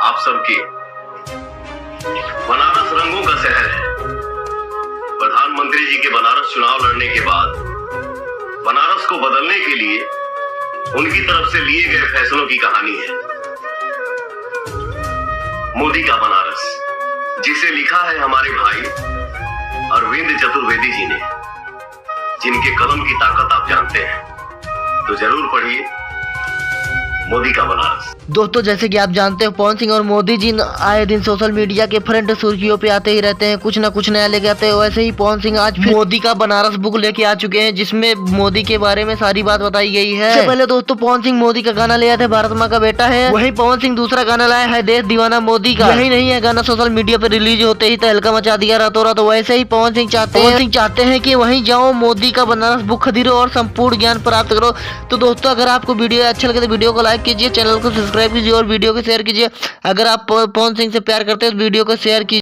आप सबकी। बनारस रंगों का शहर है। प्रधानमंत्री जी के बनारस चुनाव लड़ने के बाद बनारस को बदलने के लिए उनकी तरफ से लिए गए फैसलों की कहानी है। मोदी का बनारस, जिसे लिखा है हमारे भाई अरविंद चतुर्वेदी जी ने, जिनके कलम की ताकत आप जानते हैं, तो जरूर पढ़िए मोदी का बनारस। दोस्तों, जैसे कि आप जानते हो, पवन सिंह और मोदी जी आए दिन सोशल मीडिया के फ्रंट सुर्खियों पे आते ही रहते हैं, कुछ ना कुछ नया लेके आते हैं। वैसे ही पवन सिंह आज फिर मोदी का बनारस बुक लेके आ चुके हैं, जिसमें मोदी के बारे में सारी बात बताई गई है। इससे पहले दोस्तों पवन सिंह मोदी का गाना ले आए थे, भारत माँ का बेटा है। वहीं पवन सिंह दूसरा गाना लाया है, देश दीवाना मोदी का। यही नहीं है, गाना सोशल मीडिया पे रिलीज होते ही तहलका मचा दिया रातों रात। वैसे ही पवन सिंह चाहते हैं कि वहीं जाओ, मोदी का बनारस बुक खरीदो और संपूर्ण ज्ञान प्राप्त करो। तो दोस्तों, अगर आपको वीडियो अच्छा लगे तो वीडियो को लाइक कीजिए, चैनल को सब्सक्राइब कीजिए और वीडियो को शेयर कीजिए। अगर आप पवन सिंह से प्यार करते हैं तो वीडियो को शेयर कीजिए।